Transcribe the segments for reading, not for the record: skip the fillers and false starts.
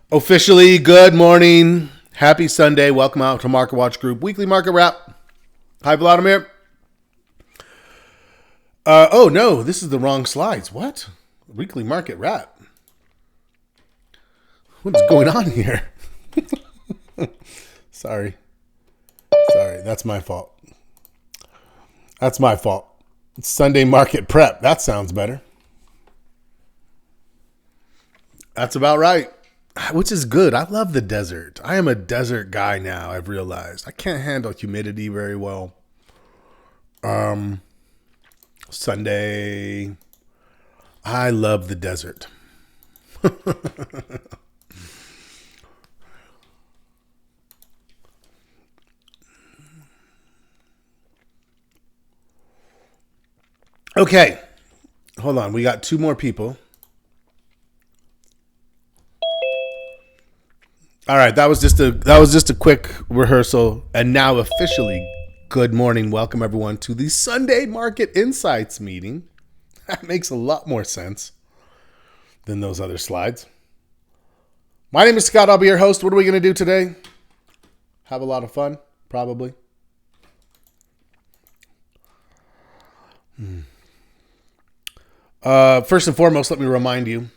Officially, good morning. Happy Sunday. Welcome out to Market Watch Group Weekly Market Wrap. Hi, Vladimir. Oh, no, this is the wrong slides. What? Weekly Market Wrap. What is going on here? Sorry. That's my fault. It's Sunday Market Prep. That sounds better. That's about right. Which is good. I love the desert. I am a desert guy now, I've realized. I can't handle humidity very well. Sunday. I love the desert. Okay. Hold on. We got two more people. All right, that was just a quick rehearsal, and now officially, good morning, welcome everyone to the Sunday Market Insights meeting. That makes a lot more sense than those other slides. My name is Scott. I'll be your host. What are we going to do today? Have a lot of fun, probably. First and foremost, let me remind you.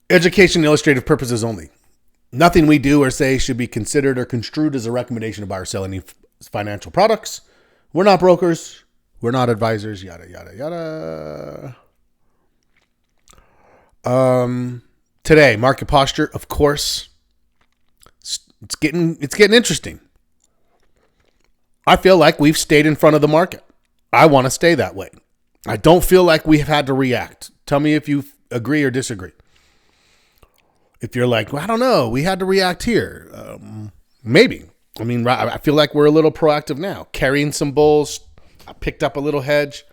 Education and illustrative purposes only. Nothing we do or say should be considered or construed as a recommendation to buy or sell any financial products. We're not brokers. We're not advisors. Yada, yada, yada. Today, market posture, of course. It's getting interesting. I feel like we've stayed in front of the market. I want to stay that way. I don't feel like we have had to react. Tell me if you agree or disagree. If you're like, well, I don't know, we had to react here. Maybe. I mean, I feel like we're a little proactive now. Carrying some bulls. I picked up a little hedge.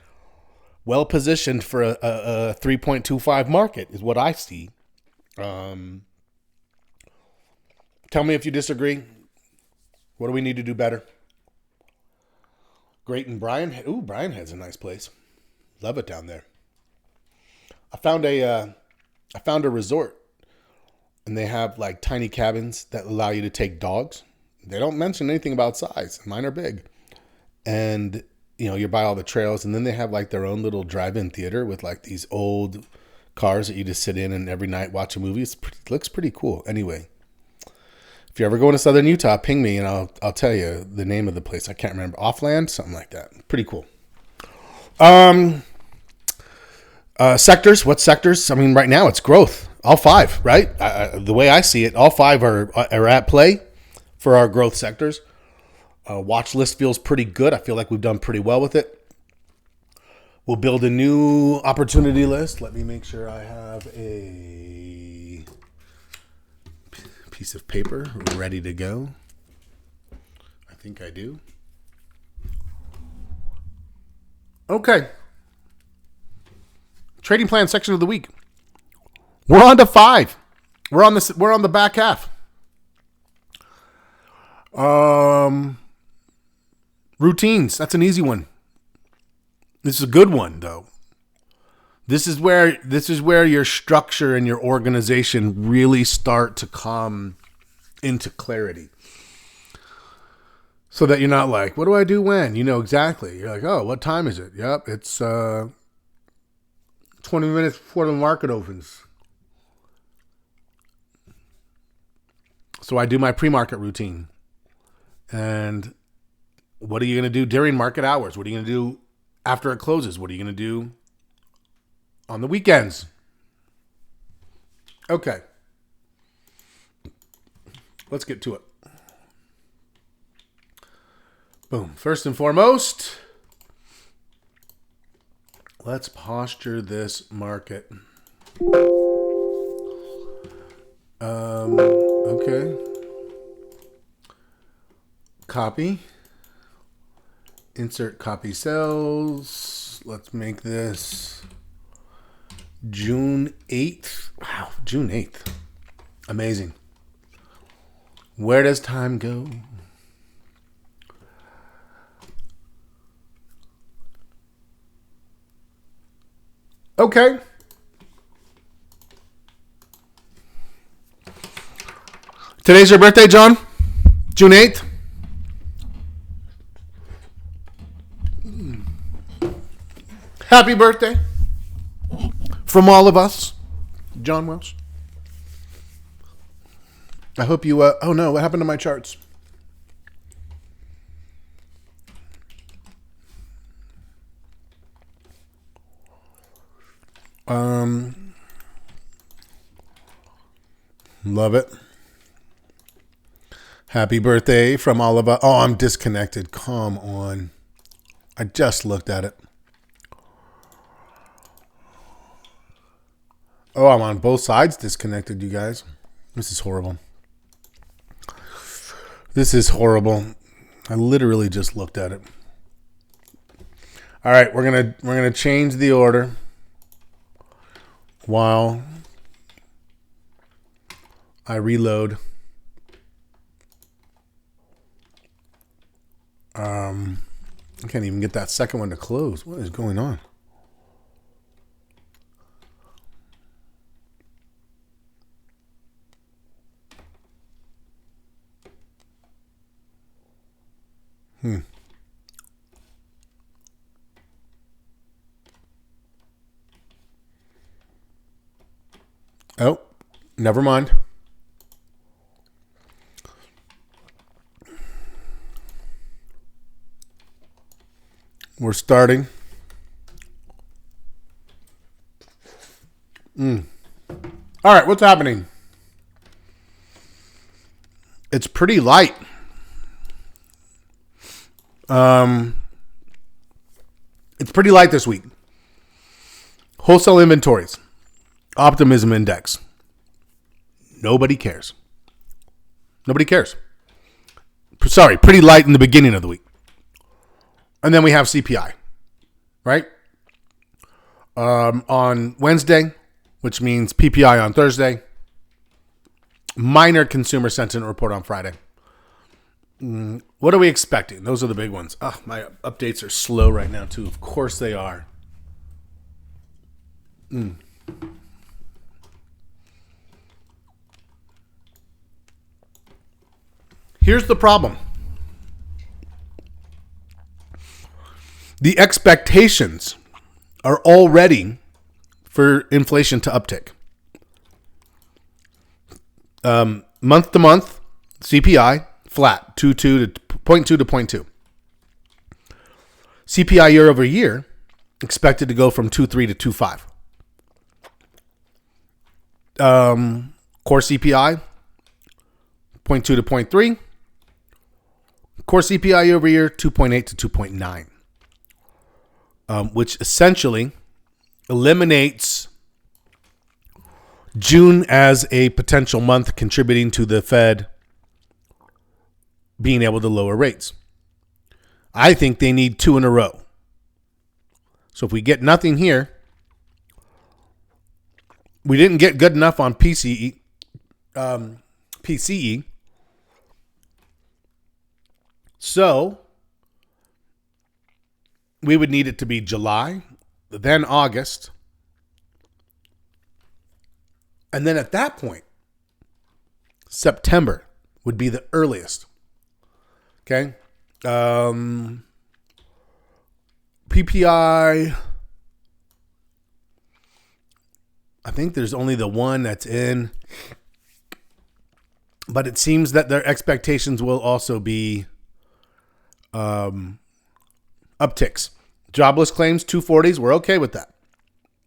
Well positioned for a 3.25 market is what I see. Tell me if you disagree. What do we need to do better? Great and Brian. Ooh, Brian has a nice place. Love it down there. I found a resort, and they have like tiny cabins that allow you to take dogs. They don't mention anything about size. Mine are big, and you're by all the trails, and then they have like their own little drive-in theater with like these old cars that you just sit in and every night watch a movie. It looks pretty cool. Anyway, if you're ever going to Southern Utah, ping me and I'll tell you the name of the place. I can't remember. Offland, something like that. Pretty cool. Sectors. What sectors? I mean, right now it's growth. All five, right? The way I see it, all five are at play for our growth sectors. Watch list feels pretty good. I feel like we've done pretty well with it. We'll build a new opportunity list. Let me make sure I have a piece of paper ready to go. I think I do. Okay. Trading plan section of the week. We're on to 5. We're on the back half. Routines. That's an easy one. This is a good one though. This is where your structure and your organization really start to come into clarity. So that you're not like, what do I do when? You know exactly. You're like, oh, what time is it? Yep, it's 20 minutes before the market opens. So I do my pre-market routine. And what are you going to do during market hours? What are you going to do after it closes? What are you going to do on the weekends? Okay. Let's get to it. Boom. First and foremost, let's posture this market. Okay. Copy. Insert copy cells. Let's make this June 8th. Wow, June 8th. Amazing. Where does time go? Okay. Today's your birthday, John? June 8th? Happy birthday from all of us, John Welsh. I hope you, oh no, what happened to my charts? Love it. Happy birthday from all of us. Oh, I'm disconnected. Come on. I just looked at it. Oh, I'm on both sides disconnected, you guys. This is horrible. This is horrible. I literally just looked at it. All right, we're gonna change the order while I reload. I can't even get that second one to close. What is going on? Oh, never mind. We're starting. All right, what's happening? It's pretty light. It's pretty light this week. Wholesale inventories. Optimism index. Nobody cares. Nobody cares. Sorry, pretty light in the beginning of the week. And then we have CPI, right? On Wednesday, which means PPI on Thursday. Minor consumer sentiment report on Friday. What are we expecting? Those are the big ones. Oh, my updates are slow right now, too. Of course they are. Here's the problem. The expectations are already for inflation to uptick. Month to month, CPI, flat, 0.2 to 0.2. CPI year over year, expected to go from 2.3 to 2.5. Core CPI, 0.2 to 0.3. Core CPI year over year, 2.8 to 2.9. Which essentially eliminates June as a potential month contributing to the Fed being able to lower rates. I think they need 2 in a row. So if we get nothing here, we didn't get good enough on PCE. So we would need it to be July, then August. And then at that point, September would be the earliest. Okay. PPI, I think there's only the one that's in. But it seems that their expectations will also be upticks. Jobless claims, 240s. We're okay with that.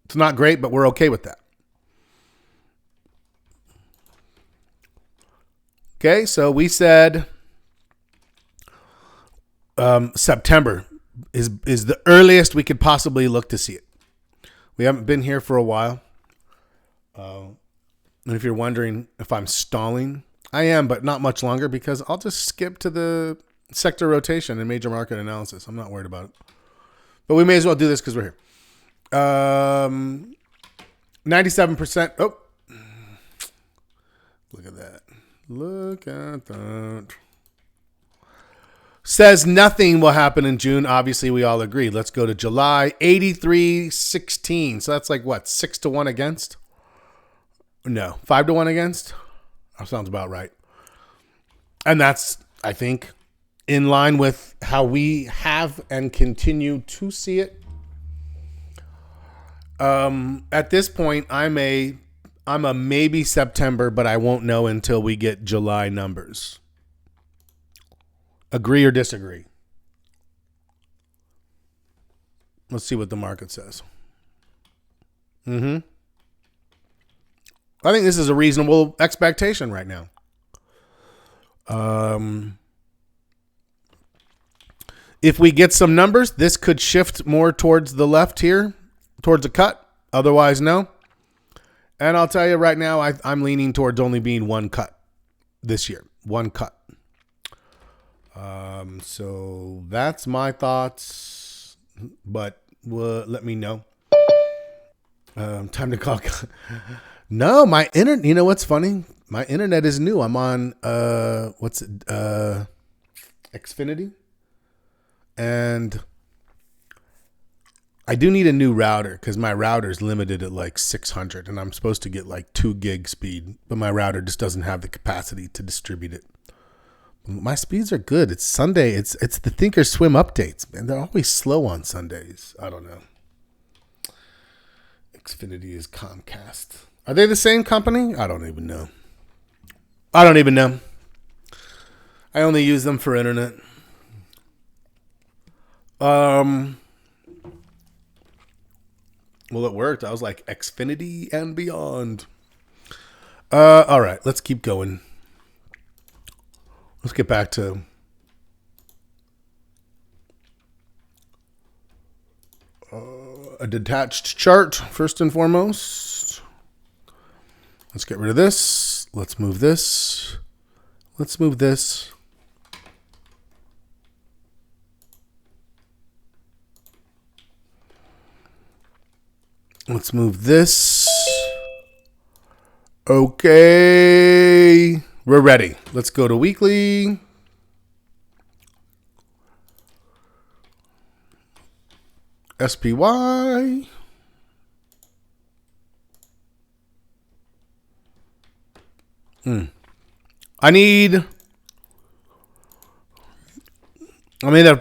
It's not great, but we're okay with that. Okay, so we said September is the earliest we could possibly look to see it. We haven't been here for a while. And if you're wondering if I'm stalling, I am, but not much longer because I'll just skip to the sector rotation and major market analysis. I'm not worried about it. But we may as well do this because we're here. 97%. Oh, look at that. Look at that. Says nothing will happen in June. Obviously, we all agree. Let's go to July. 83-16. So that's like what? 6-1 against? No, 5-1 against? That sounds about right. And that's, I think, in line with how we have and continue to see it. At this point, I'm a maybe September, but I won't know until we get July numbers. Agree or disagree? Let's see what the market says. I think this is a reasonable expectation right now. If we get some numbers, this could shift more towards the left here, towards a cut. Otherwise, no. And I'll tell you right now, I'm leaning towards only being one cut this year. One cut. So that's my thoughts. But let me know. Time to call. No, my internet. You know what's funny? My internet is new. I'm on Xfinity, and I do need a new router because my router is limited at like 600, and I'm supposed to get like 2 gig speed, but my router just doesn't have the capacity to distribute it. My speeds are good. It's Sunday. It's the Thinkorswim updates, man. They're always slow on Sundays. I don't know. Xfinity is Comcast. Are they the same company? I don't even know. I only use them for internet. Well, it worked. I was like Xfinity and beyond. All right, let's keep going. Let's get back to a detached chart first and foremost. Let's get rid of this. Let's move this. Let's move this. Let's move this. Okay. We're ready. Let's go to weekly. SPY. I'm at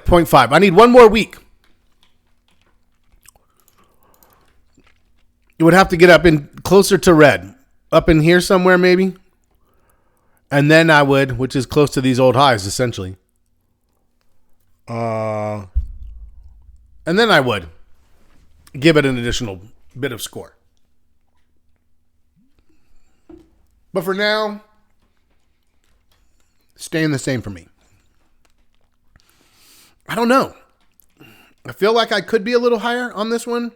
0.5. I need one more week. You would have to get up in closer to red. Up in here somewhere maybe. And then I would, which is close to these old highs essentially. And then I would give it an additional bit of score. But for now, staying the same for me. I don't know. I feel like I could be a little higher on this one.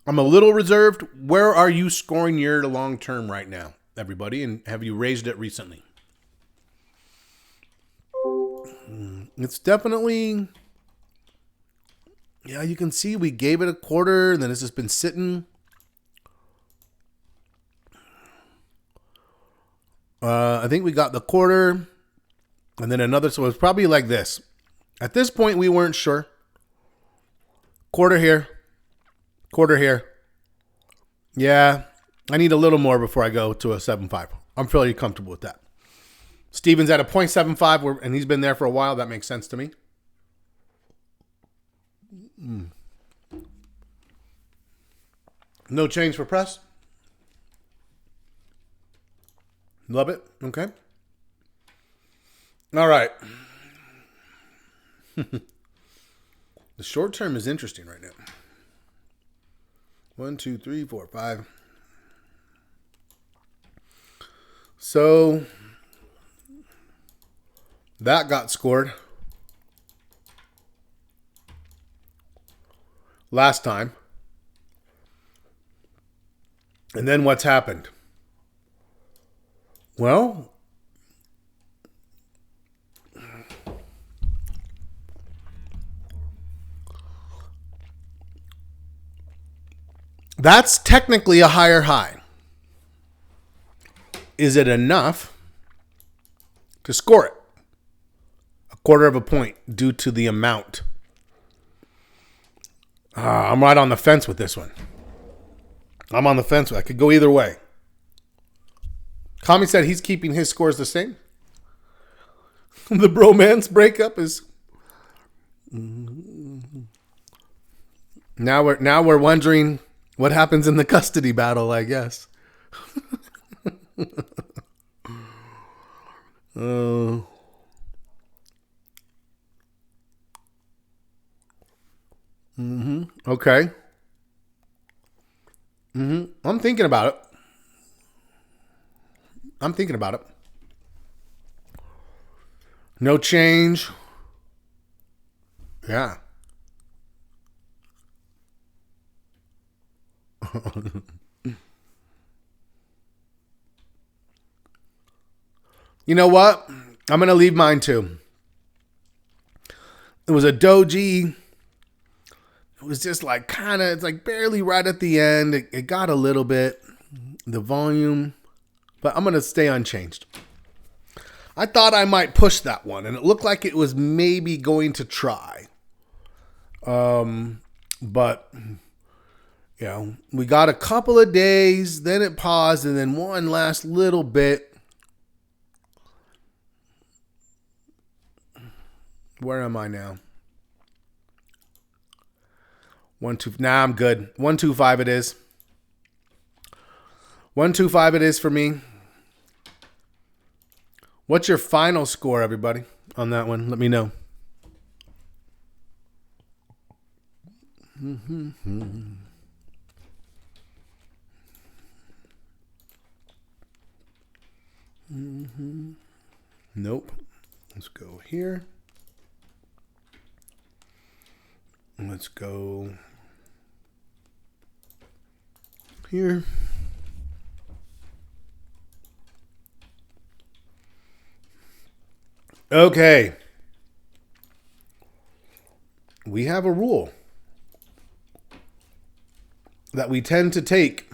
I'm a little reserved. Where are you scoring your long term right now, everybody? And have you raised it recently? It's definitely, yeah, you can see we gave it a quarter and then it's just been sitting. I think we got the quarter and then another. So it's probably like this. At this point, we weren't sure. Quarter here. Quarter here. Yeah, I need a little more before I go to a 7.5. I'm fairly comfortable with that. Steven's at a 0.75, and he's been there for a while. That makes sense to me. No change for press. Love it. Okay. All right. The short term is interesting right now. 1, 2, 3, 4, 5. So that got scored last time. And then what's happened? Well, that's technically a higher high. Is it enough to score it? A quarter of a point due to the amount. I'm right on the fence with this one. I'm on the fence. I could go either way. Kami said he's keeping his scores the same. The bromance breakup is. Now we're wondering what happens in the custody battle, I guess. Okay. I'm thinking about it. No change. Yeah. You know what? I'm going to leave mine too. It was a doji. It was just like it's like barely right at the end. It got a little bit, the volume, but I'm going to stay unchanged. I thought I might push that one, and it looked like it was maybe going to try. But, we got a couple of days, then it paused, and then one last little bit. Where am I now? 1-2. Nah, I'm good. 1-2-5 it is. 1-2-5 it is for me. What's your final score, everybody, on that one? Let me know. Nope. Let's go here. Let's go here. Okay. We have a rule that we tend to take.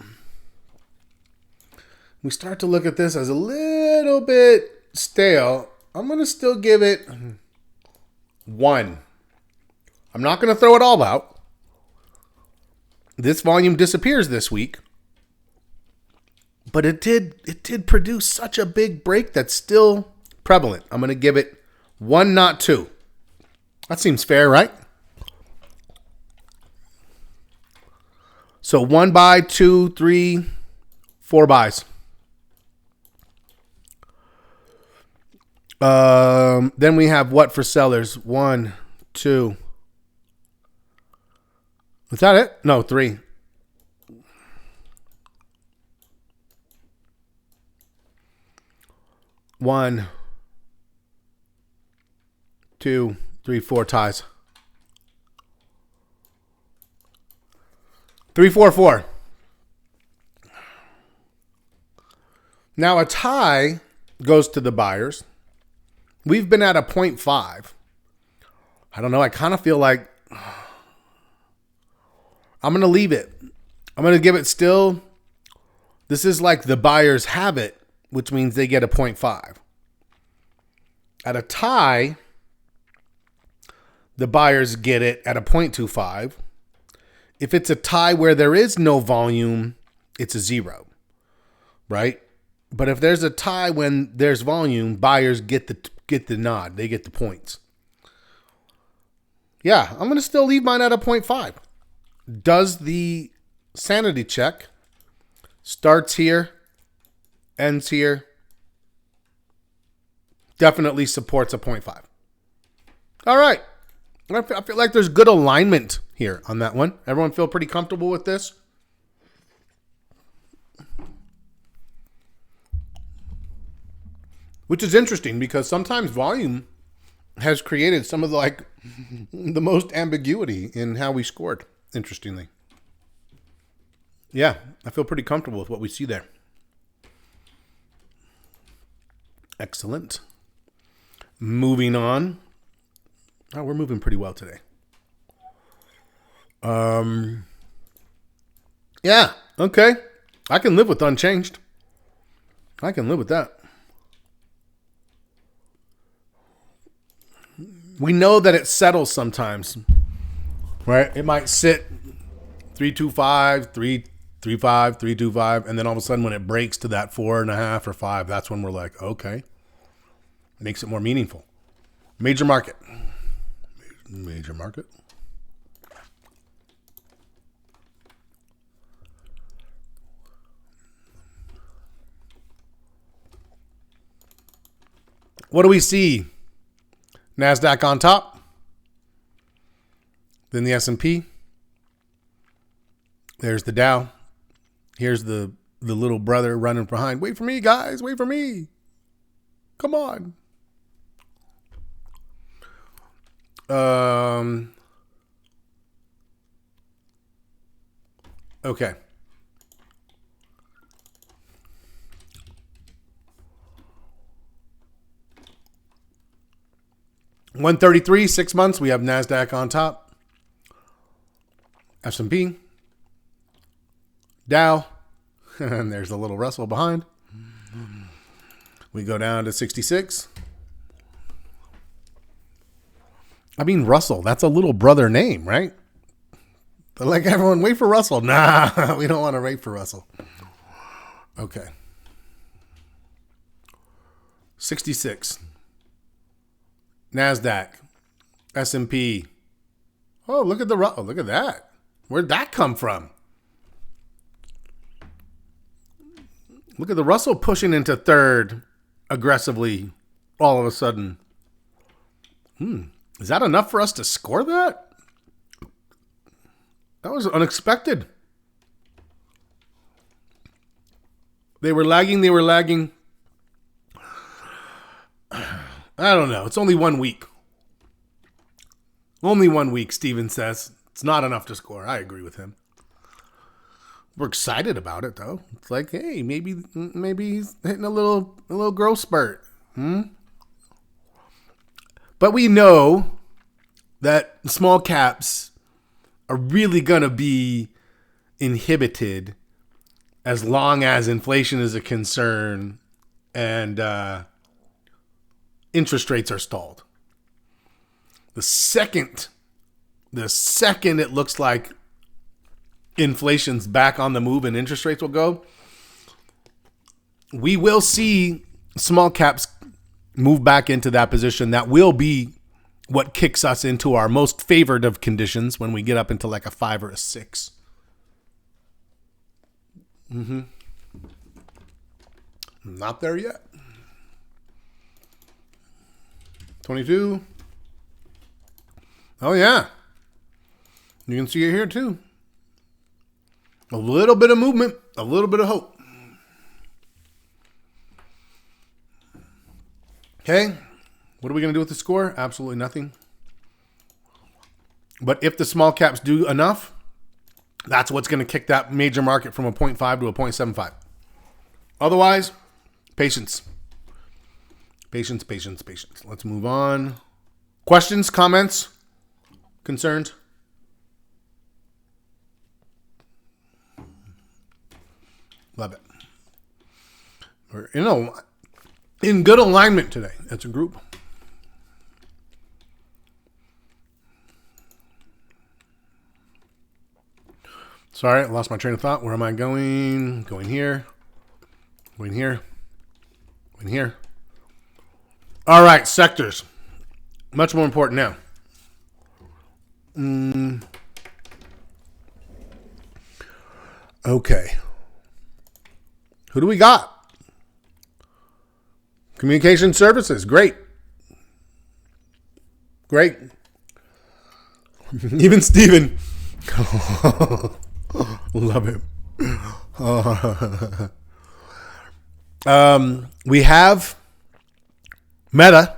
We start to look at this as a little bit stale. I'm going to still give it 1. I'm not going to throw it all out. This volume disappears this week. But it did produce such a big break that's still prevalent. I'm going to give it 1, not 2. That seems fair, right? So 1 buy, 2, 3, 4 buys. Then we have what for sellers? 1, 2. Is that it? No, 3. One, 2, 3, 4 ties. 3, 4, 4. Now a tie goes to the buyers. We've been at a 0.5. I don't know. I kind of feel like I'm going to leave it. I'm going to give it still. This is like the buyers have it, which means they get a 0.5. At a tie, the buyers get it at a 0.25. If it's a tie where there is no volume, it's a 0, right? But if there's a tie when there's volume, buyers get the nod. They get the points. Yeah, I'm going to still leave mine at a 0.5. Does the sanity check. Starts here, ends here. Definitely supports a 0.5. All right. I feel like there's good alignment here on that one. Everyone feel pretty comfortable with this? Which is interesting because sometimes volume has created some of the most ambiguity in how we scored, interestingly. Yeah, I feel pretty comfortable with what we see there. Excellent. Moving on. Oh, we're moving pretty well today. Yeah, okay. I can live with unchanged. I can live with that. We know that it settles sometimes, right? It might sit 325, 335, 325, and then all of a sudden when it breaks to that 4.5 or 5, that's when we're like, okay, makes it more meaningful. Major market. Major market. What do we see? NASDAQ on top. Then the S&P. There's the Dow. Here's the little brother running behind. Wait for me, guys. Wait for me. Come on. Okay. $133, 6 months. We have NASDAQ on top. S&P. Dow. And there's the little Russell behind. We go down to 66. I mean, Russell, that's a little brother name, right? But like everyone, wait for Russell. Nah, we don't want to wait for Russell. Okay. 66. NASDAQ. S&P. Oh, look at look at that. Where'd that come from? Look at the Russell pushing into third aggressively all of a sudden. Is that enough for us to score that? That was unexpected. They were lagging. I don't know. It's only 1 week. Only 1 week, Steven says. It's not enough to score. I agree with him. We're excited about it, though. It's like, hey, maybe he's hitting a little growth spurt. But we know that small caps are really going to be inhibited as long as inflation is a concern and interest rates are stalled. The second it looks like inflation's back on the move and interest rates will go, we will see small caps move back into that position. That will be what kicks us into our most favored of conditions when we get up into like a 5 or a 6. Not there yet. 22. Oh, yeah. You can see it here, too. A little bit of movement, a little bit of hope. Okay. What are we going to do with the score? Absolutely nothing. But if the small caps do enough, that's what's going to kick that major market from a 0.5 to a 0.75. Otherwise, patience. Patience. Let's move on. Questions, comments, concerns? Love it. We're in good alignment today. That's a group. Sorry, I lost my train of thought. Where am I going? Going here. Going here. Going here. All right, sectors. Much more important now. Okay. Who do we got? Communication services. Great. Even Steven. Love him. We have Meta.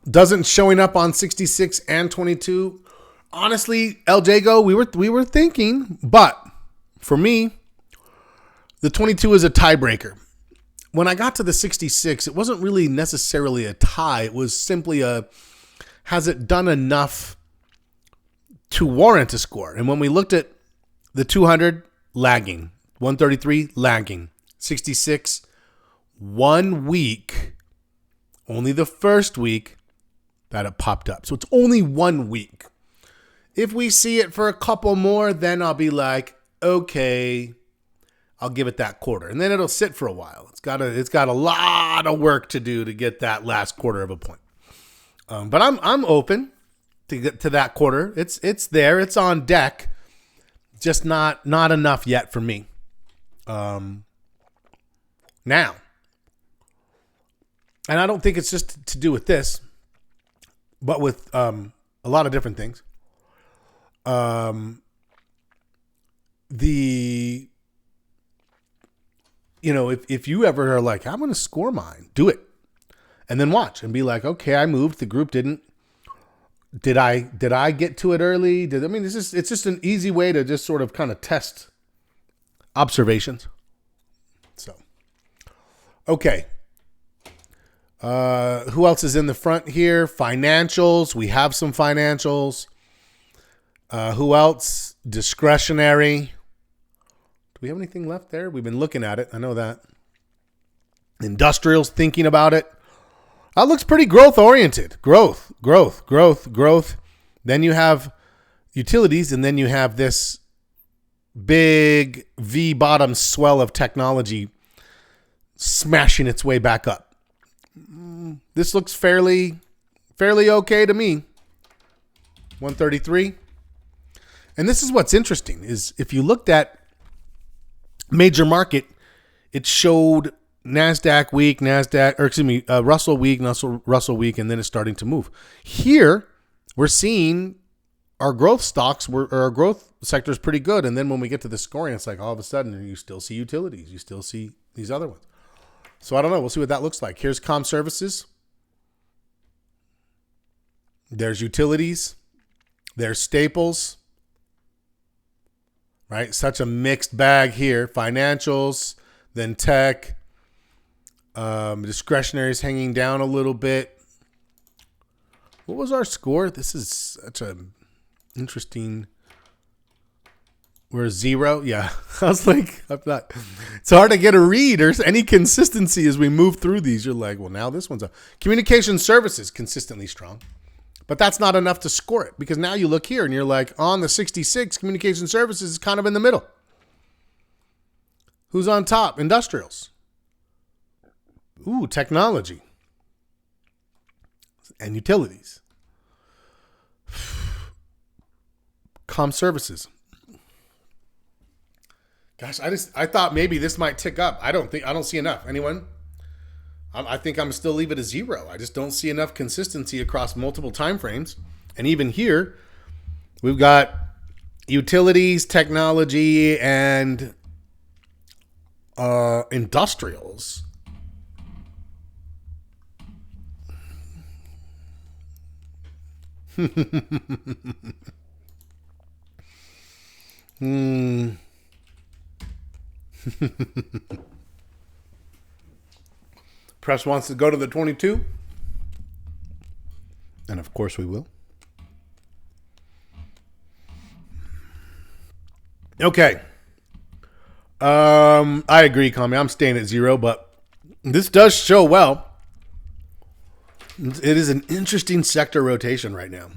Doesn't showing up on 66 and 22. Honestly, El Jago, we were thinking, but for me, the 22 is a tiebreaker. When I got to the 66, it wasn't really necessarily a tie. It was simply has it done enough to warrant a score? And when we looked at the 200, lagging. 133, lagging. 66, 1 week, only the first week that it popped up. So it's only 1 week. If we see it for a couple more, then I'll be like, okay, I'll give it that quarter, and then it'll sit for a while. It's got a lot of work to do to get that last quarter of a point. But I'm open to get to that quarter. It's there. It's on deck. Just not enough yet for me. Now, and I don't think it's just to do with this, but with a lot of different things. If you ever are like, I'm going to score mine, do it. And then watch and be like, okay, I moved. The group didn't. Did I get to it early? It's just an easy way to just sort of kind of test observations. So, okay. Who else is in the front here? Financials. We have some financials. Who else? Discretionary. Do we have anything left there? We've been looking at it. I know that. Industrials, thinking about it. That looks pretty growth oriented. Growth. Then you have utilities, and then you have this big V bottom swell of technology smashing its way back up. This looks fairly okay to me. 133. And this is what's interesting is if you looked at major market, it showed NASDAQ week, Russell week, Russell week, and then it's starting to move. Here, we're seeing our growth stocks, our growth sector is pretty good. And then when we get to the scoring, it's like all of a sudden you still see utilities. You still see these other ones. So I don't know. We'll see what that looks like. Here's comm services. There's utilities. There's staples. Right? Such a mixed bag here. Financials, then tech. Discretionary is hanging down a little bit. What was our score? This is such an interesting. We're 0. Yeah. I was like, it's hard to get a read or any consistency as we move through these. You're like, well, now this one's up. Communication services consistently strong. But that's not enough to score it because now you look here and you're like, on the 66, communication services is kind of in the middle. Who's on top? Industrials. Ooh, technology. And utilities. Comm services. Gosh, I thought maybe this might tick up. I don't see enough. Anyone? I think I'm still leave it a 0. I just don't see enough consistency across multiple time frames. And even here, we've got utilities, technology, and industrials. Press wants to go to the 22. And of course we will. Okay. I agree, Kami. I'm staying at 0, but this does show well. It is an interesting sector rotation right now.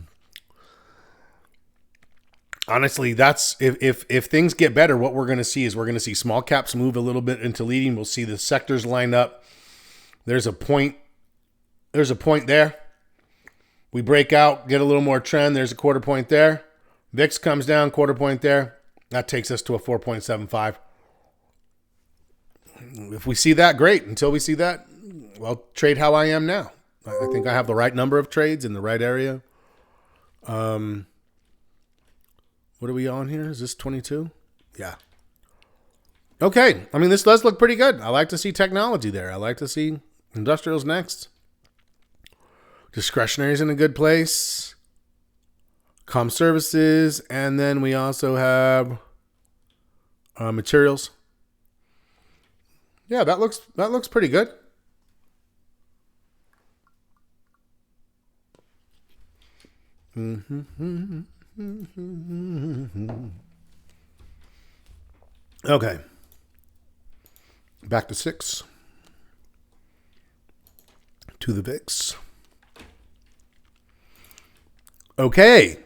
Honestly, that's if things get better, what we're going to see is we're going to see small caps move a little bit into leading. We'll see the sectors line up. There's a point there. We break out, get a little more trend. There's a quarter point there. VIX comes down, quarter point there. That takes us to a 4.75. If we see that, great. Until we see that, well, trade how I am now. I think I have the right number of trades in the right area. What are we on here? Is this 22? Yeah. Okay. I mean, this does look pretty good. I like to see technology there. I like to see industrials next. Discretionary is in a good place. Comm services. And then we also have materials. Yeah, that looks pretty good. Okay. Back to 6. To the VIX. Okay.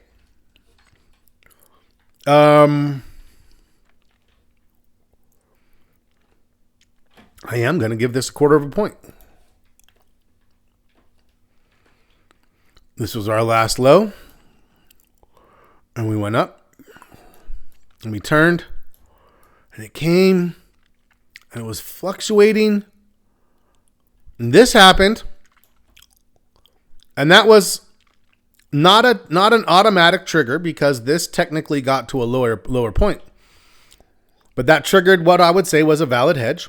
I am going to give this a quarter of a point. This was our last low. And we went up. And we turned. And it came. And it was fluctuating. And this happened. And that was not an automatic trigger because this technically got to a lower point. But that triggered what I would say was a valid hedge.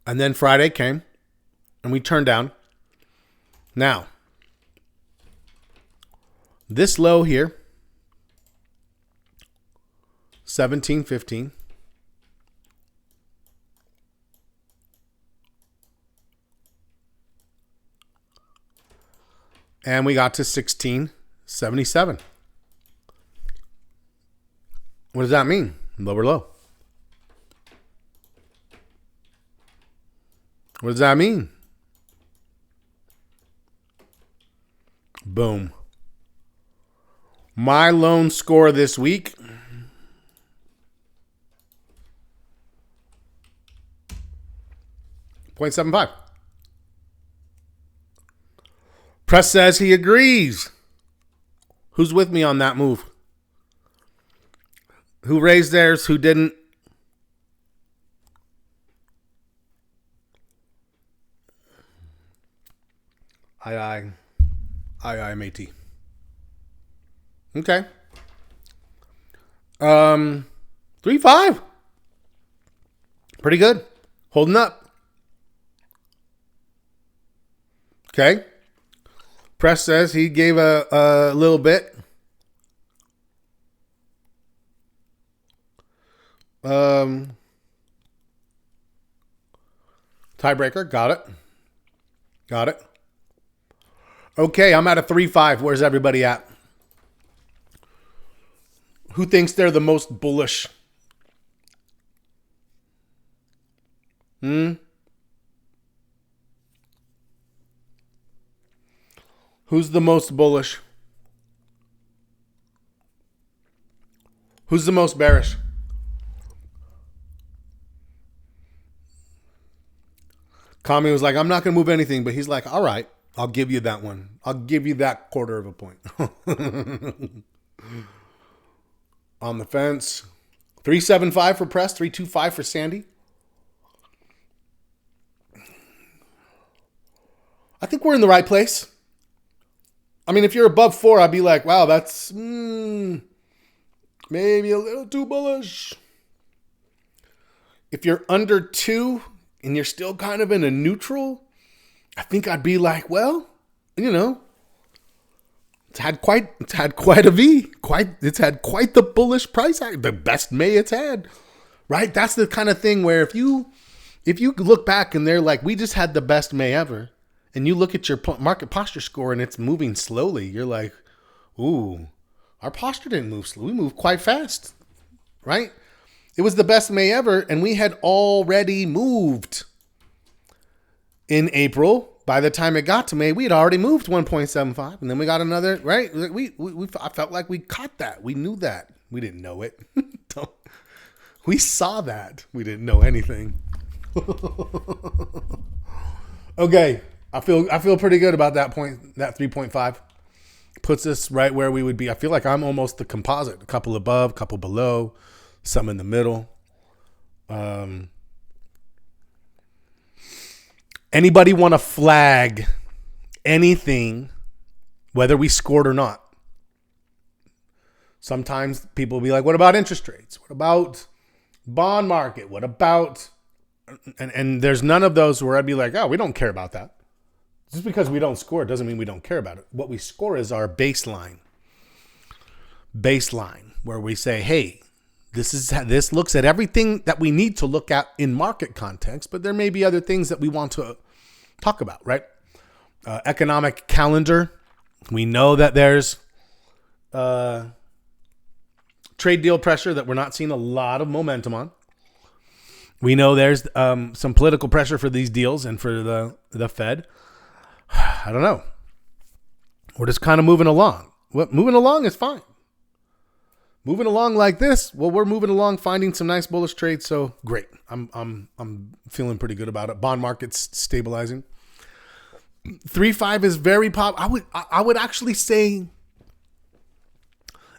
And then Friday came and we turned down. Now, this low here, 17.15. And we got to 16.77. What does that mean? Lower low. What does that mean? Boom. My lone score this week, .75. Press says he agrees. Who's with me on that move? Who raised theirs? Who didn't? Aye, matey. Okay. 3-5. Pretty good. Holding up. Okay. Press says he gave a little bit. Tiebreaker. Got it. Okay, I'm at a 3-5. Where's everybody at? Who thinks they're the most bullish? Who's the most bullish? Who's the most bearish? Kami was like, I'm not going to move anything, but he's like, all right, I'll give you that one. I'll give you that quarter of a point. On the fence. 375 for Press, 325 for Sandy. I think we're in the right place. I mean, if you're above 4, I'd be like, wow, that's maybe a little too bullish. If you're under 2 and you're still kind of in a neutral, I think I'd be like, well, you know, it's had quite a V. It's had quite the bullish price action, the best May it's had. Right? That's the kind of thing where if you look back and they're like, we just had the best May ever, and you look at your market posture score and it's moving slowly, you're like, ooh, our posture didn't move slow. We moved quite fast. Right? It was the best May ever, and we had already moved in April. By the time it got to May, we had already moved 1.75, and then we got another, right? I felt like we caught that. We knew that. We didn't know it. We saw that. We didn't know anything. Okay, I feel pretty good about that point. That 3.5 puts us right where we would be. I feel like I'm almost the composite. A couple above, a couple below, some in the middle. Anybody want to flag anything, whether we scored or not? Sometimes people will be like, what about interest rates? What about bond market? What about... And there's none of those where I'd be like, oh, we don't care about that. Just because we don't score doesn't mean we don't care about it. What we score is our baseline. Baseline, where we say, hey, this looks at everything that we need to look at in market context, but there may be other things that we want to talk about, right? Economic calendar. We know that there's trade deal pressure that we're not seeing a lot of momentum on. We know there's some political pressure for these deals and for the Fed. I don't know. We're just kind of moving along. Moving along is fine. moving along like this. Well, we're moving along, finding some nice bullish trades. So great. I'm feeling pretty good about it. Bond market's stabilizing. 3.5 is very I would actually say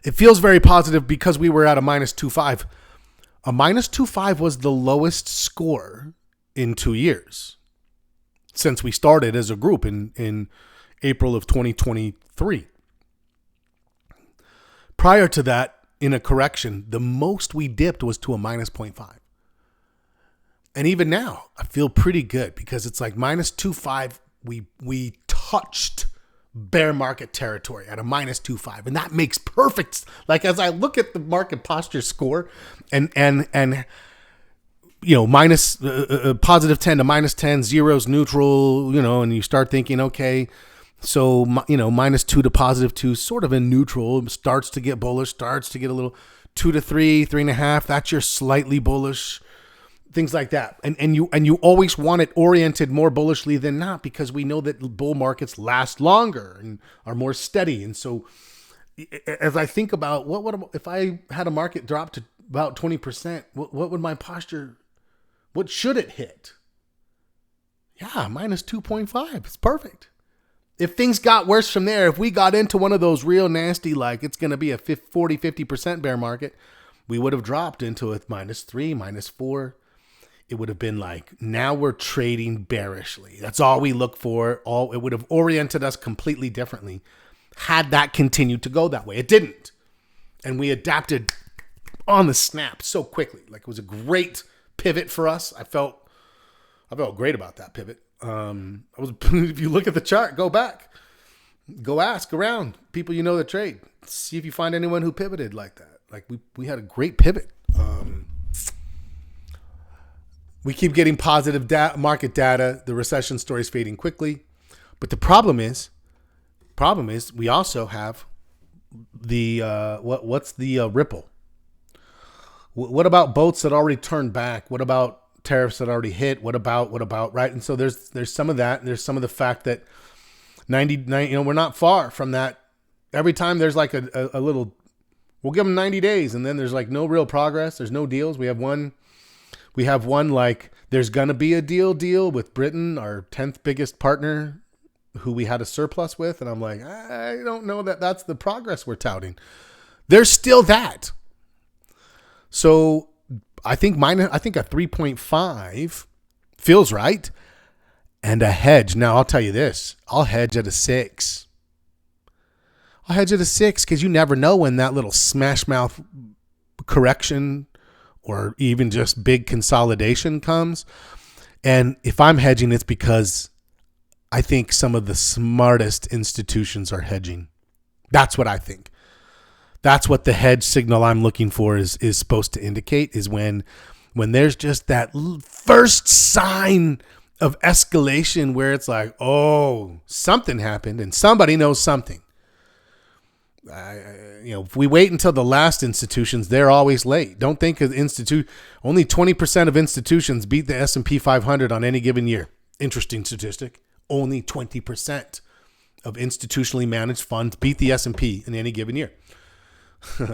it feels very positive because we were at a -2.5. A -2.5 was the lowest score in 2 years since we started as a group in April of 2023. Prior to that, in a correction, the most we dipped was to a -0.5. And even now, I feel pretty good because it's like -2.5. We touched bear market territory at a -2.5, and that makes perfect. Like as I look at the market posture score, and you know, minus positive 10 to -10, zero's neutral, you know, and you start thinking, okay, so, you know, -2 to +2, sort of in neutral, starts to get bullish, starts to get a little 2 to 3, 3.5. That's your slightly bullish, things like that. And you always want it oriented more bullishly than not, because we know that bull markets last longer and are more steady. And so as I think about if I had a market drop to about 20%, what would my posture, what should it hit? Yeah, -2.5. It's perfect. If things got worse from there, if we got into one of those real nasty, like it's going to be a 40-50% bear market, we would have dropped into a -3, -4. It would have been like, now we're trading bearishly. That's all we look for. It would have oriented us completely differently had that continued to go that way. It didn't. And we adapted on the snap so quickly. Like it was a great pivot for us. I felt great about that pivot. If you look at the chart, go back, go ask around people, you know, the trade, see if you find anyone who pivoted like that. Like we had a great pivot. We keep getting positive market data. The recession story is fading quickly, but the problem is we also have the what's the ripple? What about boats that already turned back? What about tariffs that already hit? What about right? And so there's some of that. There's some of the fact that 99, you know, we're not far from that. Every time there's like a little, we'll give them 90 days, and then there's like no real progress. There's no deals. We have one like there's gonna be a deal with Britain, our 10th biggest partner, who we had a surplus with, and I'm like, I don't know that that's the progress we're touting. There's still that. So I think a 3.5 feels right, and a hedge. Now I'll tell you this: I'll hedge at a 6. I'll hedge at a 6 because you never know when that little smash mouth correction or even just big consolidation comes. And if I'm hedging, it's because I think some of the smartest institutions are hedging. That's what I think. That's what the hedge signal I'm looking for is supposed to indicate, is when there's just that first sign of escalation where it's like, oh, something happened and somebody knows something. If we wait until the last institutions, they're always late. Don't think of only 20% of institutions beat the S&P 500 on any given year. Interesting statistic. Only 20% of institutionally managed funds beat the S&P in any given year.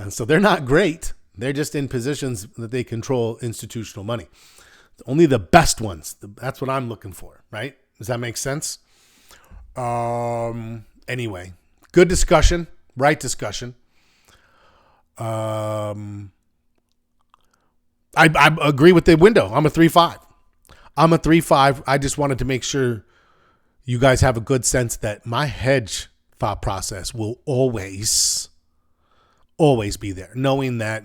So they're not great. They're just in positions that they control institutional money. Only the best ones. That's what I'm looking for, right? Does that make sense? Anyway, good discussion. Right discussion. I agree with the window. I'm a 3.5. I just wanted to make sure you guys have a good sense that my hedge thought process will always be there, knowing that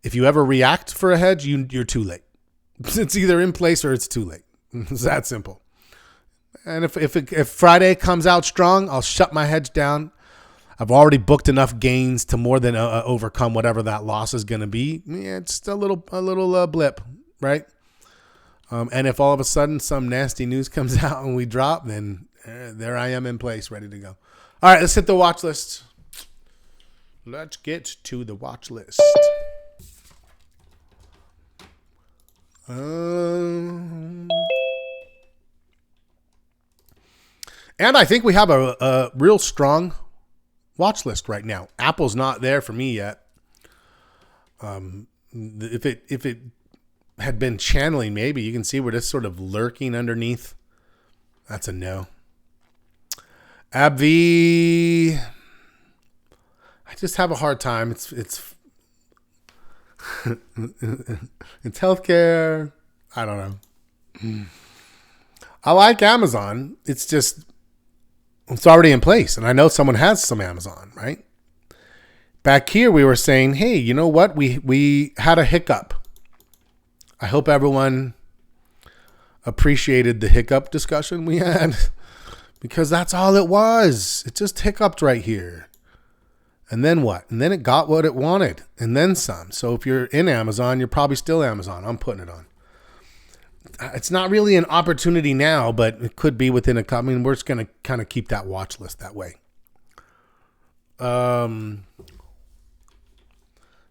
if you ever react for a hedge, you're too late. It's either in place or it's too late. It's that simple. And if Friday comes out strong, I'll shut my hedge down. I've already booked enough gains to more than overcome whatever that loss is going to be. Yeah, it's just a little blip, right? And if all of a sudden some nasty news comes out and we drop, then there I am in place, ready to go. All right, let's hit the watch list. Let's get to the watch list. And I think we have a real strong watch list right now. Apple's not there for me yet. If it had been channeling, maybe you can see we're just sort of lurking underneath. That's a no. AbbVie, I just have a hard time. It's it's healthcare. I don't know. I like Amazon. It's just it's already in place, and I know someone has some Amazon, right? Back here, we were saying, hey, you know what? We had a hiccup. I hope everyone appreciated the hiccup discussion we had because that's all it was. It just hiccuped right here. And then what? And then it got what it wanted and then some. So if you're in Amazon, you're probably still Amazon. I'm putting it on. It's not really an opportunity now, but it could be within a couple. I mean, we're just going to kind of keep that watch list that way.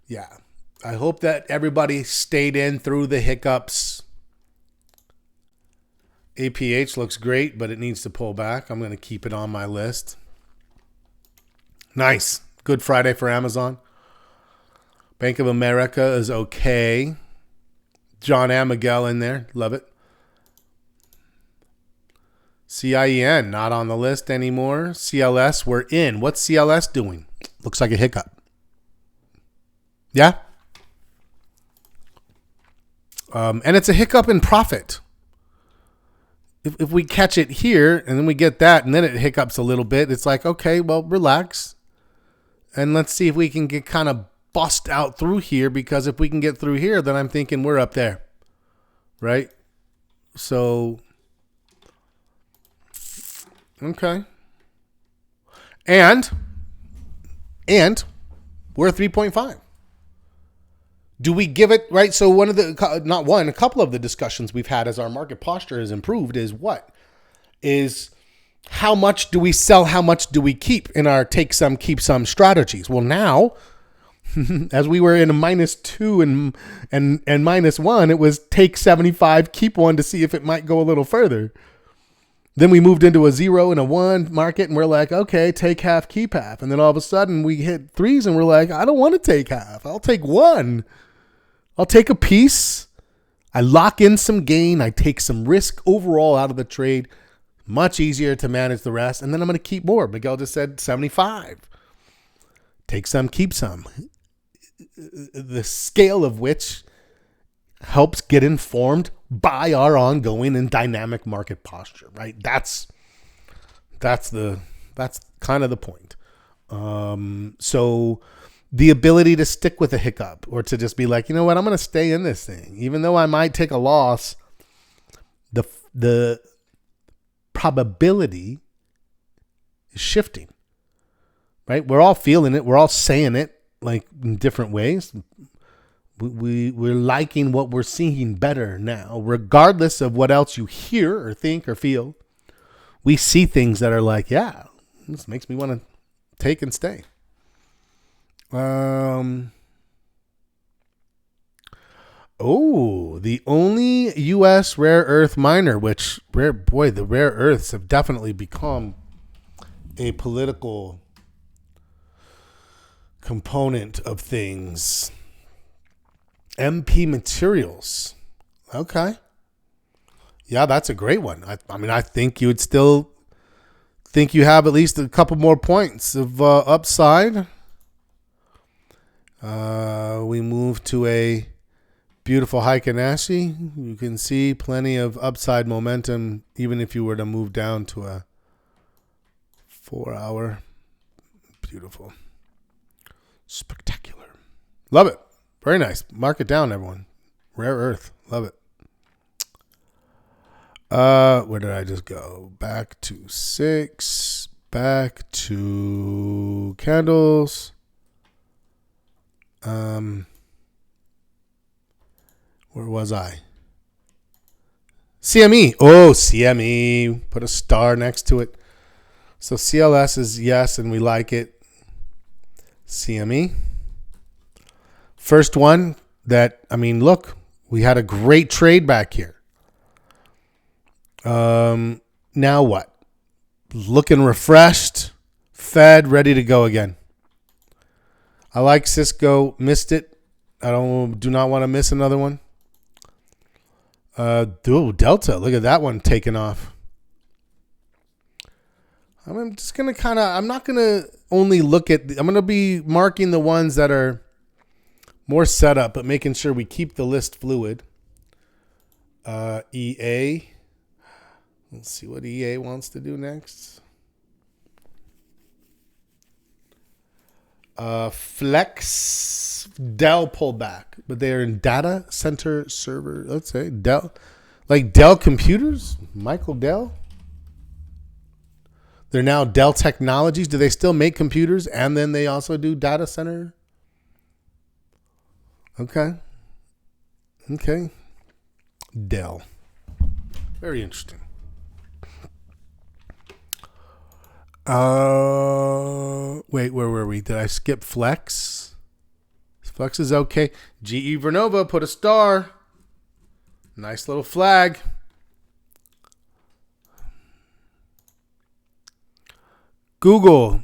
Yeah. I hope that everybody stayed in through the hiccups. APH looks great, but it needs to pull back. I'm going to keep it on my list. Nice. Good Friday for Amazon. Bank of America is okay. John A. Miguel in there. Love it. CIEN, not on the list anymore. CLS, we're in. What's CLS doing? Looks like a hiccup. Yeah? And it's a hiccup in profit. If we catch it here and then we get that and then it hiccups a little bit, it's like, okay, well, relax. And let's see if we can get kind of bust out through here, because if we can get through here, then I'm thinking we're up there. Right? So, okay. And we're 3.5. Do we give it, right? So a couple of the discussions we've had as our market posture has improved is what? Is how much do we sell? How much do we keep in our take some, keep some strategies? Well, now, as we were in a -2 and -1, it was take 75, keep 1 to see if it might go a little further. Then we moved into a 0 and a 1 market and we're like, okay, take half, keep half. And then all of a sudden we hit 3s and we're like, I don't want to take half. I'll take 1. I'll take a piece. I lock in some gain. I take some risk overall out of the trade. Much easier to manage the rest. And then I'm going to keep more. Miguel just said 75. Take some, keep some. The scale of which helps get informed by our ongoing and dynamic market posture, right? That's kind of the point. So the ability to stick with a hiccup or to just be like, you know what, I'm going to stay in this thing, even though I might take a loss. The probability is shifting, right? We're all feeling it. We're all saying it like in different ways. We're liking what we're seeing better now, regardless of what else you hear or think or feel. We see things that are like, yeah, this makes me want to take and stay. The only U.S. rare earth miner, the rare earths have definitely become a political component of things. MP Materials. Okay. Yeah, that's a great one. I mean, I think you would still think you have at least a couple more points of upside. We move to a beautiful Heikin-Ashi. You can see plenty of upside momentum, even if you were to move down to a 4-hour. Beautiful. Spectacular. Love it. Very nice. Mark it down, everyone. Rare earth. Love it. Where did I just go? Back to 6. Back to candles. Where was I? CME. Oh, CME. Put a star next to it. So CLS is yes, and we like it. CME. First one that, I mean, look, we had a great trade back here. Now what? Looking refreshed, fed, ready to go again. I like Cisco, missed it. do not want to miss another one. Delta. Look at that one taking off. I'm just going to I'm not going to only look at, I'm going to be marking the ones that are more setup, but making sure we keep the list fluid. EA. Let's see what EA wants to do next. Flex. Dell pullback, but they are in data center server. Let's say Dell, like Dell Computers, Michael Dell. They're now Dell Technologies. Do they still make computers and then they also do data center? Okay. Dell. Very interesting. Wait, where were we? Did I skip Flex? Flex is okay. GE Vernova put a star. Nice little flag. Google.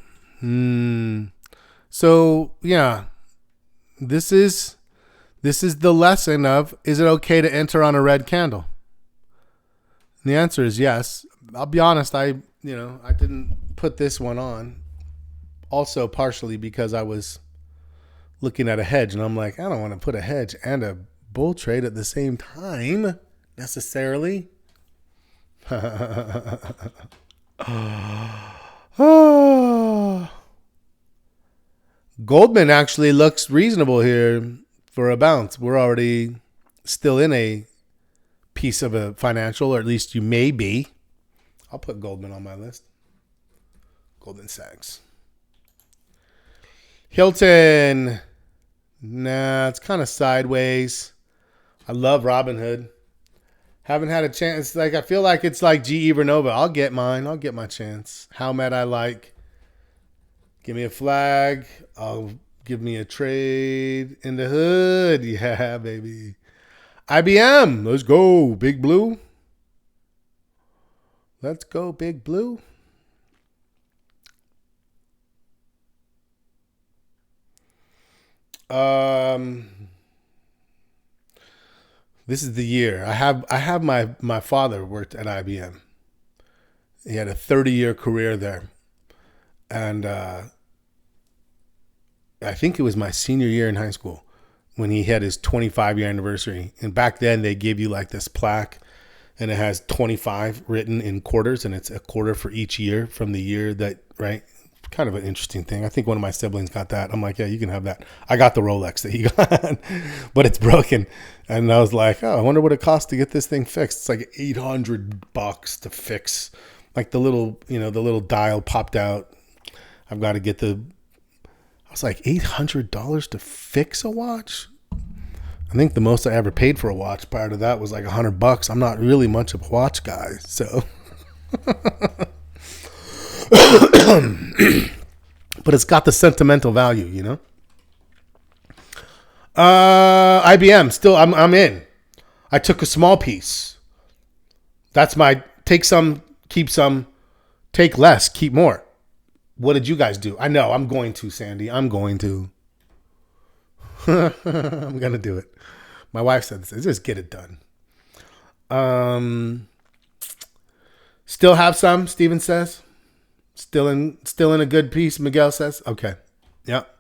So yeah, this is the lesson of, is it okay to enter on a red candle? And the answer is yes. I'll be honest, I didn't put this one on. Also partially because I was looking at a hedge and I'm like, I don't want to put a hedge and a bull trade at the same time necessarily. Goldman actually looks reasonable here for a bounce. We're already still in a piece of a financial, or at least you may be. I'll put Goldman on my list. Goldman Sachs. Hilton. Nah, it's kind of sideways. I love Robinhood. Haven't had a chance. Like, I feel like it's like GE Vernova. I'll get mine. I'll get my chance. How mad I like. Give me a flag. I'll give me a trade in the hood. Yeah, baby. IBM. Let's go, Big Blue. Let's go, Big Blue. This is the year. I have my father worked at IBM. He had a 30-year career there. And I think it was my senior year in high school when he had his 25-year anniversary. And back then they gave you like this plaque and it has 25 written in quarters and it's a quarter for each year from the year that, right? Kind of an interesting thing. I think one of my siblings got that. I'm like, yeah, you can have that. I got the Rolex that he got, but it's broken. And I was like, oh, I wonder what it costs to get this thing fixed. It's like $800 to fix. Like the little dial popped out. I've got to get I was like, $800 to fix a watch? I think the most I ever paid for a watch prior to that was like $100. I'm not really much of a watch guy, so. But it's got the sentimental value, you know. IBM still. I'm in. I took a small piece. That's my take some, keep some, take less, keep more. What did you guys do? I know I'm going to, Sandy. I'm going to. I'm gonna do it. My wife said this. Just get it done. Still have some. Steven says. Still in a good piece, Miguel says. Okay. Yep.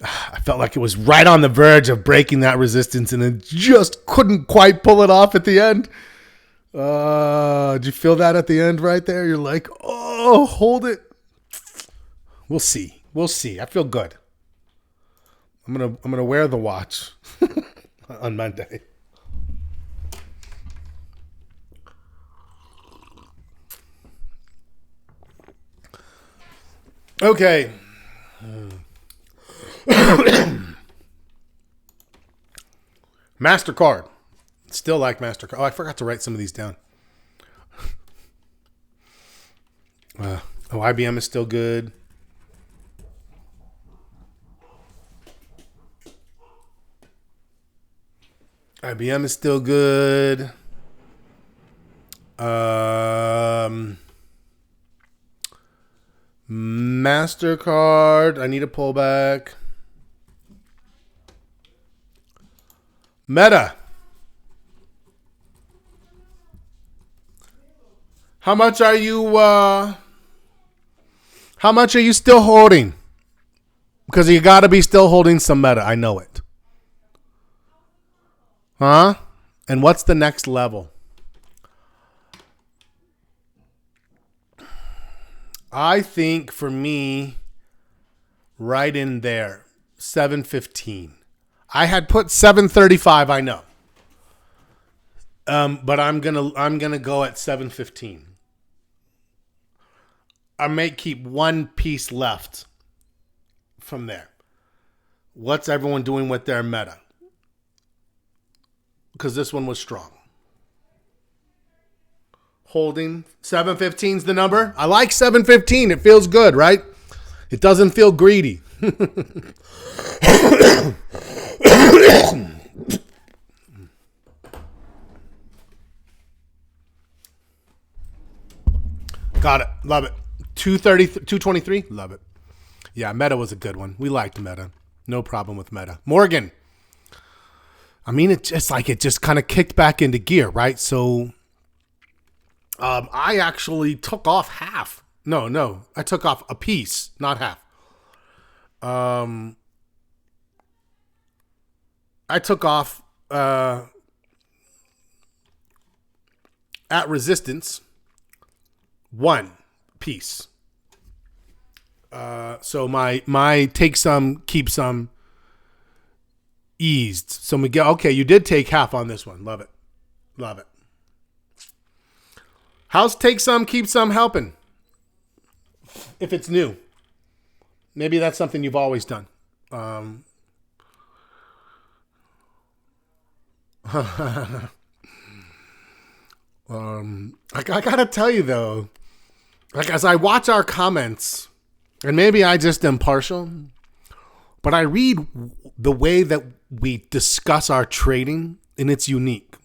I felt like it was right on the verge of breaking that resistance and it just couldn't quite pull it off at the end. Did you feel that at the end right there? You're like, oh, hold it. We'll see. I feel good. I'm gonna wear the watch on Monday. Okay. MasterCard. Still like MasterCard. Oh, I forgot to write some of these down. IBM is still good. IBM is still good. MasterCard. I need a pullback. Meta. How much are you still holding? Because you got to be still holding some Meta. I know it. Huh? And what's the next level? I think for me, right in there, 715. I had put 735. I know, but I'm gonna go at 715. I may keep one piece left from there. What's everyone doing with their Meta? Because this one was strong. Holding 715 is the number. I like 715. It feels good, right? It doesn't feel greedy. Got it. Love it. 230, 223. Love it. Yeah, Meta was a good one. We liked Meta. No problem with Meta. Morgan. I mean, it's just like it just kind of kicked back into gear, right? So I actually took off half. No. I took off a piece, not half. I took off at resistance one piece. So my take some, keep some eased. So Miguel, okay, you did take half on this one. Love it. Love it. How's take some, keep some helping? If it's new. Maybe that's something you've always done. I gotta tell you though, like as I watch our comments, and maybe I just am partial, but I read the way that we discuss our trading, and it's unique.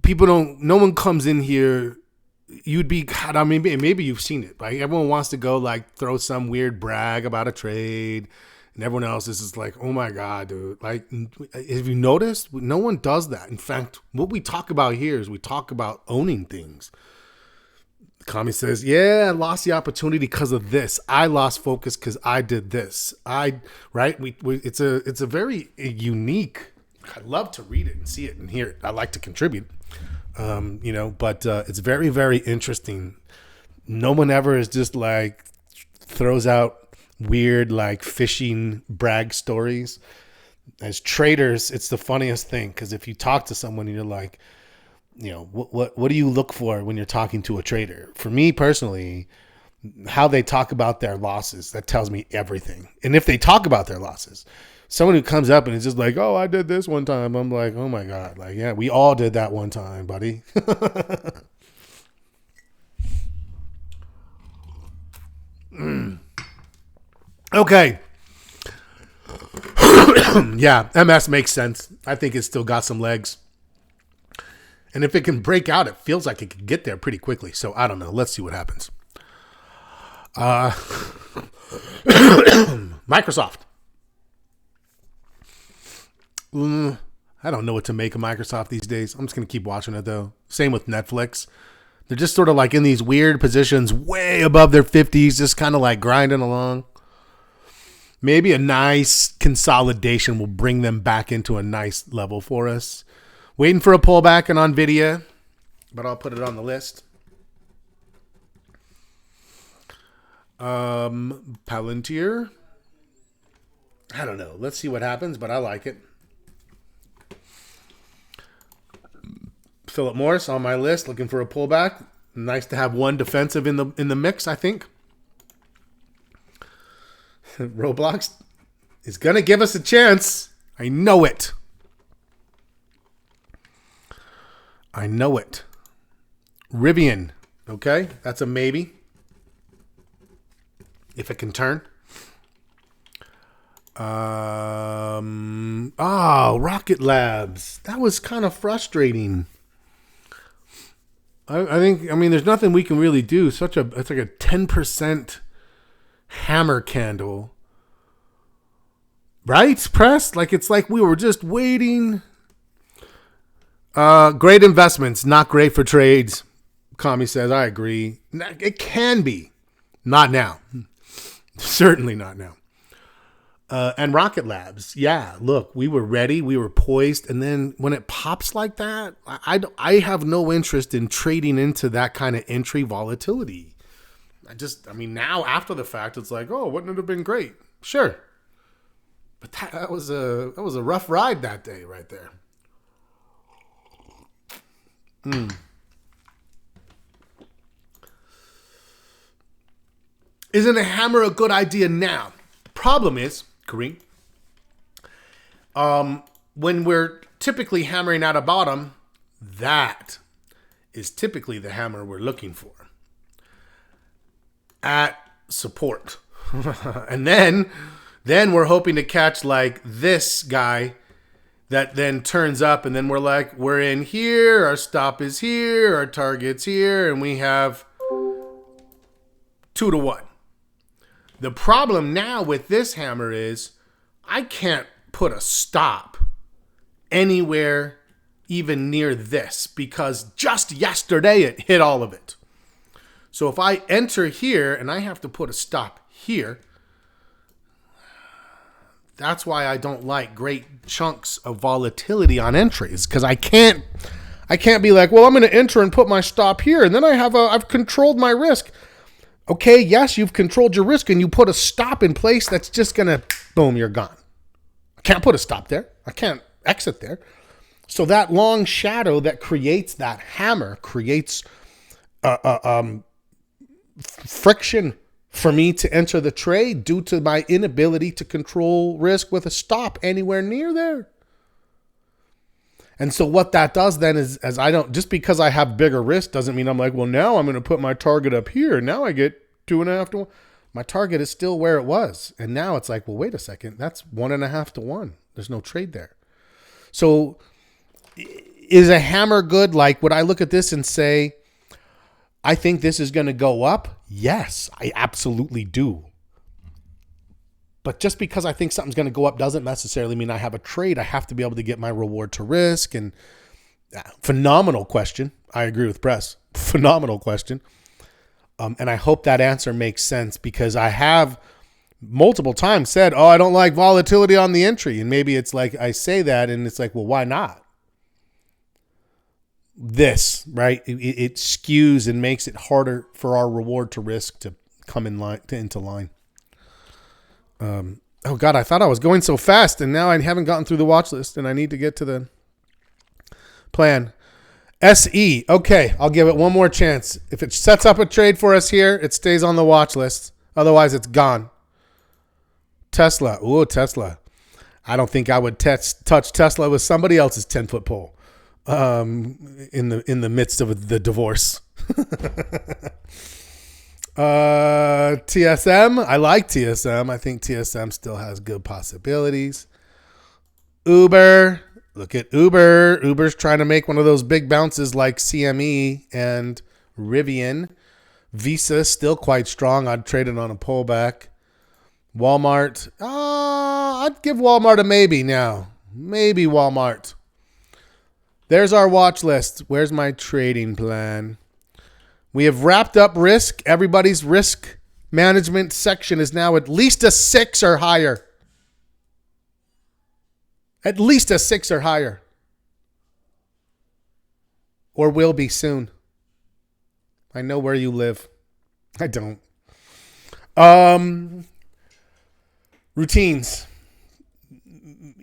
No one comes in here. You'd be, God, I mean, maybe you've seen it, right? Everyone wants to go like throw some weird brag about a trade, and everyone else is just like, oh my God, dude. Like, have you noticed? No one does that. In fact, what we talk about here is we talk about owning things. Kami says, yeah, I lost the opportunity because of this. I lost focus because I did this. It's a very unique. I love to read it and see it and hear it. I like to contribute, but it's very, very interesting. No one ever is just like throws out weird, like fishing brag stories. As traders, it's the funniest thing because if you talk to someone and you're like, what do you look for when you're talking to a trader? For me personally, how they talk about their losses, that tells me everything. And if they talk about their losses, someone who comes up and is just like, oh, I did this one time. I'm like, oh my God. Like, yeah, we all did that one time, buddy. Okay. Yeah, MS makes sense. I think it's still got some legs. And if it can break out, it feels like it could get there pretty quickly. So I don't know. Let's see what happens. Microsoft. I don't know what to make of Microsoft these days. I'm just going to keep watching it, though. Same with Netflix. They're just sort of like in these weird positions way above their 50s, just kind of like grinding along. Maybe a nice consolidation will bring them back into a nice level for us. Waiting for a pullback on NVIDIA, but I'll put it on the list. Palantir. I don't know. Let's see what happens, but I like it. Philip Morris on my list, looking for a pullback. Nice to have one defensive in the mix, I think. Roblox is going to give us a chance. I know it. I know it. Rivian. Okay, that's a maybe. If it can turn. Rocket Labs. That was kind of frustrating. I think, there's nothing we can really do. It's like a 10% hammer candle. Right, press? Like it's like we were just waiting. Great investments, not great for trades. Kami says, I agree. It can be. Not now. Certainly not now. And Rocket Labs, yeah, look, we were ready, we were poised, and then when it pops like that, I have no interest in trading into that kind of entry volatility. Now after the fact, it's like, oh, wouldn't it have been great? Sure. But that was a rough ride that day right there. Isn't a hammer a good idea now? Problem is, Kareem, when we're typically hammering at a bottom, that is typically the hammer we're looking for. At support. And then we're hoping to catch like this guy that then turns up, and then we're like, we're in here, our stop is here, our target's here, and we have 2 to 1. The problem now with this hammer is I can't put a stop anywhere even near this because just yesterday it hit all of it. So if I enter here and I have to put a stop here, that's why I don't like great chunks of volatility on entries, because I can't be like, well, I'm going to enter and put my stop here, and then I've controlled my risk. Okay, yes, you've controlled your risk, and you put a stop in place that's just going to, boom, you're gone. I can't put a stop there. I can't exit there. So that long shadow that creates that hammer creates friction for me to enter the trade due to my inability to control risk with a stop anywhere near there. And so what that does then is, just because I have bigger risk doesn't mean I'm like, well, now I'm going to put my target up here. Now I get 2.5 to 1. My target is still where it was. And now it's like, well, wait a second. That's 1.5 to 1. There's no trade there. So is a hammer good? Like, would I look at this and say, I think this is going to go up? Yes, I absolutely do. But just because I think something's going to go up doesn't necessarily mean I have a trade. I have to be able to get my reward to risk. And phenomenal question. I agree with Press. Phenomenal question. And I hope that answer makes sense, because I have multiple times said, oh, I don't like volatility on the entry. And maybe it's like I say that and it's like, well, why not? This, right? It skews and makes it harder for our reward to risk to come into line. Oh God, I thought I was going so fast, and now I haven't gotten through the watch list, and I need to get to the plan. SE. Okay, I'll give it one more chance. If it sets up a trade for us here, it stays on the watch list. Otherwise, it's gone. Tesla. Ooh, Tesla. I don't think I would touch Tesla with somebody else's 10-foot pole in the midst of the divorce. TSM. I like TSM. I think TSM still has good possibilities. Uber. Look at Uber. Uber's trying to make one of those big bounces like CME and Rivian. Visa still quite strong. I'd trade it on a pullback. Walmart. I'd give Walmart a maybe now. Maybe Walmart. There's our watch list. Where's my trading plan? We have wrapped up risk. Everybody's risk management section is now at least a 6 or higher. At least a 6 or higher. Or will be soon. I know where you live. I don't. Routines.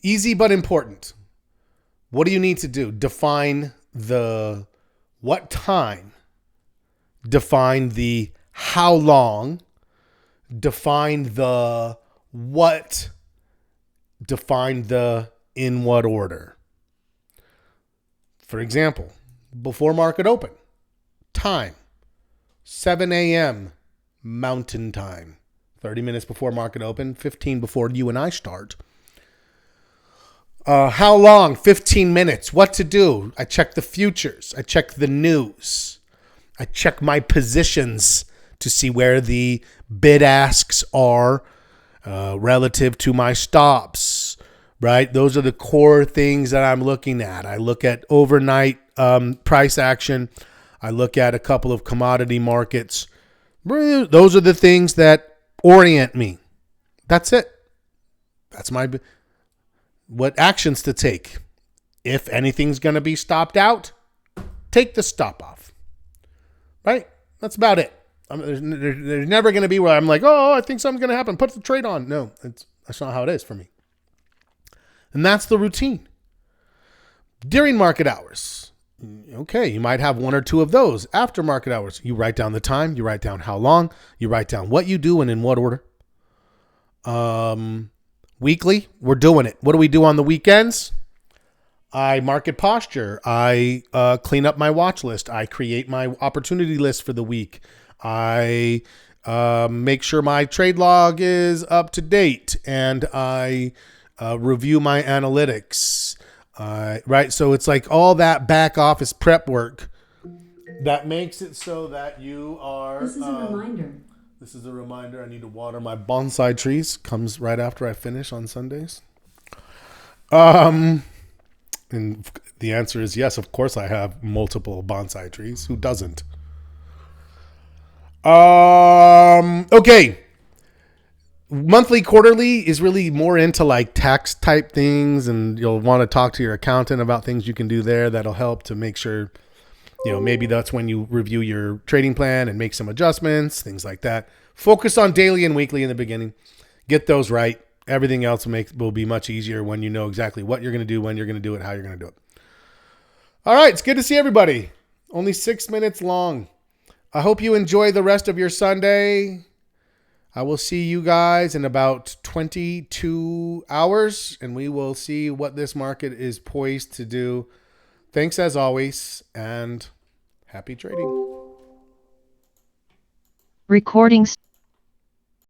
Easy but important. What do you need to do? Define the what time. Define the how long. Define the what. Define the in what order. For example, before market open, time, 7 a.m. Mountain Time, 30 minutes before market open, 15 before you and I start. How long? 15 minutes. What to do? I check the futures. I check the news. I check my positions to see where the bid asks are. relative to my stops, right? Those are the core things that I'm looking at. I look at overnight price action. I look at a couple of commodity markets. Those are the things that orient me. That's it. That's what actions to take. If anything's going to be stopped out, take the stop off. Right? That's about it. There's never going to be where I'm like, oh, I think something's going to happen. Put the trade on. No, that's not how it is for me. And that's the routine. During market hours, okay, you might have one or two of those. After market hours, you write down the time, you write down how long, you write down what you do and in what order. Weekly, we're doing it. What do we do on the weekends? I market posture. I clean up my watch list. I create my opportunity list for the week. I make sure my trade log is up to date, and I review my analytics. Right, so it's like all that back office prep work that makes it so that you are. This is a reminder. This is a reminder. I need to water my bonsai trees. Comes right after I finish on Sundays. And the answer is yes. Of course, I have multiple bonsai trees. Who doesn't? Okay. Monthly, quarterly is really more into like tax type things, and you'll want to talk to your accountant about things you can do there that'll help to make sure, maybe that's when you review your trading plan and make some adjustments, things like that. Focus on daily and weekly in the beginning. Get those right. Everything else will be much easier when you know exactly what you're going to do, when you're going to do it, how you're going to do it. All right. It's good to see everybody. Only 6 minutes long. I hope you enjoy the rest of your Sunday. I will see you guys in about 22 hours, and we will see what this market is poised to do. Thanks as always, and happy trading. Recording